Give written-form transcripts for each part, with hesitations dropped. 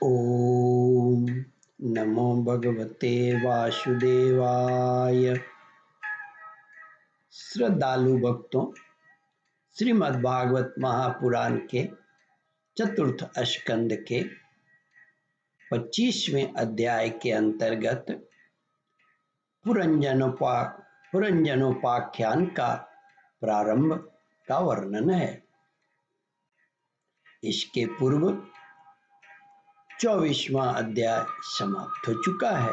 ओम नमो भगवते वासुदेवाय। श्रद्धालु भक्तों, श्रीमद् भागवत महापुराण के चतुर्थ स्कंद के 25वें अध्याय के अंतर्गत पुरंजनोपाख्यान का प्रारंभ का वर्णन है। इसके पूर्व 24वां अध्याय समाप्त हो चुका है।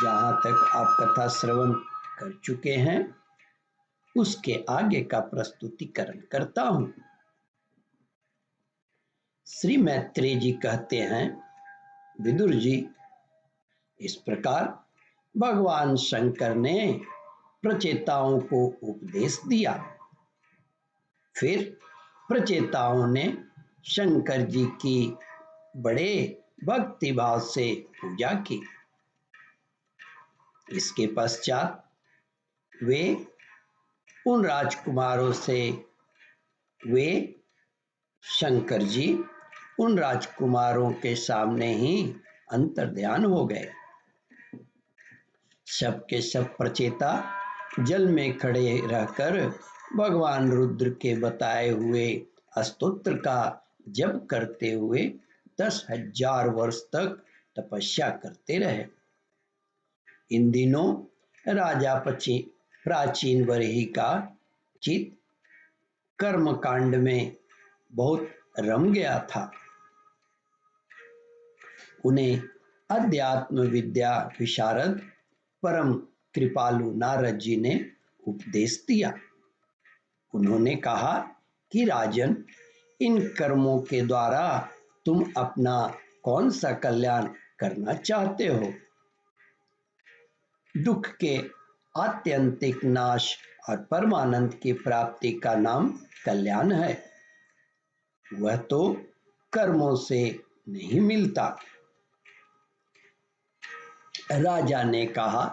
जहां तक आप कथा श्रवण कर चुके हैं उसके आगे का प्रस्तुतिकरण करता हूं। श्री मैत्रेय जी कहते हैं, विदुर जी, इस प्रकार भगवान शंकर ने प्रचेताओं को उपदेश दिया। फिर प्रचेताओं ने शंकर जी की बड़े भक्ति भाव से पूजा की। इसके पश्चात वे उन राजकुमारों से शंकर जी उन राजकुमारों के सामने ही अंतर्ध्यान हो गए। सब के सब प्रचेता जल में खड़े रहकर भगवान रुद्र के बताए हुए स्तोत्र का जप करते हुए 10,000 वर्ष तक तपस्या करते रहे। इन दिनों राजा प्राचीन बरही का चित कर्म कांड में बहुत रम गया था। उन्हें अध्यात्म विद्या विशारद परम कृपालु नारद जी ने उपदेश दिया। उन्होंने कहा कि राजन, इन कर्मों के द्वारा तुम अपना कौन सा कल्याण करना चाहते हो? दुख के आत्यंतिक नाश और परमानंद की प्राप्ति का नाम कल्याण है। वह तो कर्मों से नहीं मिलता। राजा ने कहा,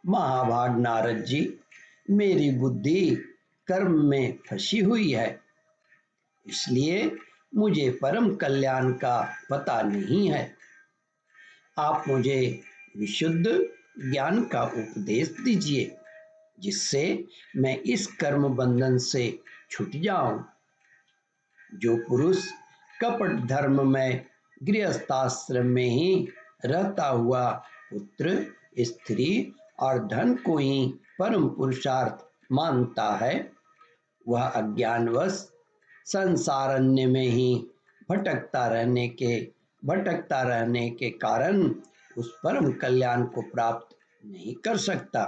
महाभाग नारद जी, मेरी बुद्धि कर्म में फंसी हुई है, इसलिए मुझे परम कल्याण का पता नहीं है। आप मुझे विशुद्ध ज्ञान का उपदेश दीजिए, जिससे मैं इस कर्म बंधन से छूट जाऊं। जो पुरुष कपट धर्म में गृहस्थाश्रम में ही रहता हुआ पुत्र, स्त्री और धन को ही परम पुरुषार्थ मानता है, वह अज्ञानवश संसारण्य में ही भटकता रहने के कारण उस परम कल्याण को प्राप्त नहीं कर सकता।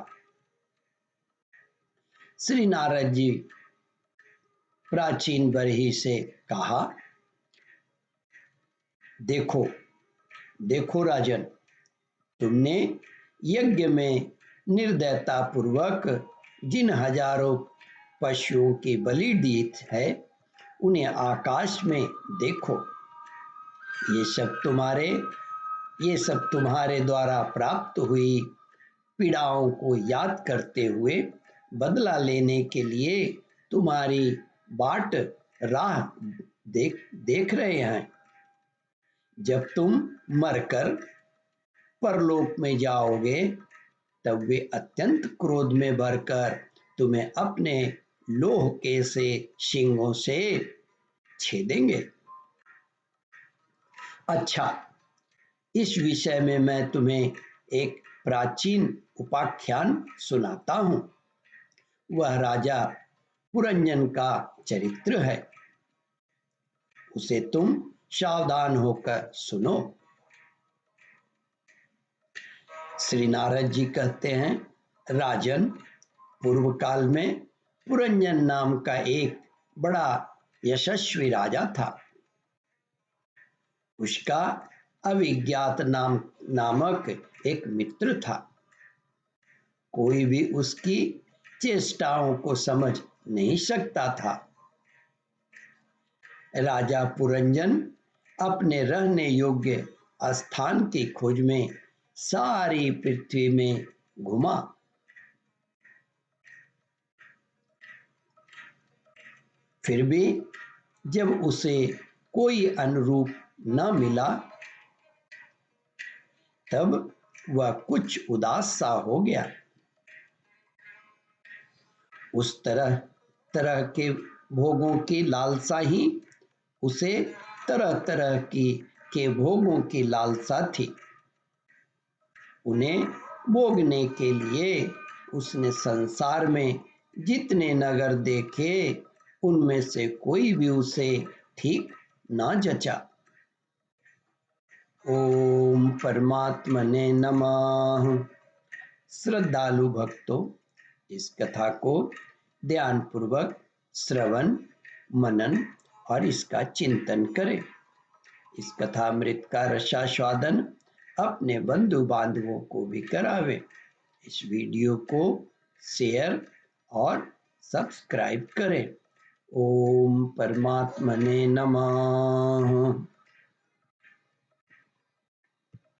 श्री नारद जी प्राचीन बरही से कहा, देखो राजन, तुमने यज्ञ में निर्दयता पूर्वक जिन हजारों पशुओं की बलि दी है, उन्हें आकाश में देखो। ये सब तुम्हारे द्वारा प्राप्त हुई पीड़ाओं को याद करते हुए बदला लेने के लिए तुम्हारी राह देख रहे हैं। जब तुम मरकर परलोक में जाओगे, तब वे अत्यंत क्रोध में भरकर तुम्हें अपने लोह के सींगों से छेदेंगे। अच्छा, इस विषय में मैं तुम्हें एक प्राचीन उपाख्यान सुनाता हूं। वह राजा पुरंजन का चरित्र है। उसे तुम सावधान होकर सुनो। श्री नारद जी कहते हैं, राजन, पूर्व काल में पुरंजन नाम का एक बड़ा यशस्वी राजा था। उसका अविज्ञात नामक एक मित्र था। कोई भी उसकी चेष्टाओं को समझ नहीं सकता था। राजा पुरंजन अपने रहने योग्य स्थान की खोज में सारी पृथ्वी में घूमा। फिर भी जब उसे कोई अनुरूप न मिला तब वह कुछ उदास सा हो गया। उस तरह तरह के भोगों की लालसा ही उसे तरह तरह की के भोगों की लालसा थी। उन्हें भोगने के लिए उसने संसार में जितने नगर देखे उनमें से कोई भी उसे ठीक ना जचा। ओम परमात्मने नमः। श्रद्धालु भक्तों, इस कथा को ध्यानपूर्वक श्रवण मनन और इसका चिंतन करें। इस कथामृत का रसास्वादन अपने बंधु बांधवों को भी करावे। इस वीडियो को शेयर और सब्सक्राइब करें। ओम परमात्मने नमः।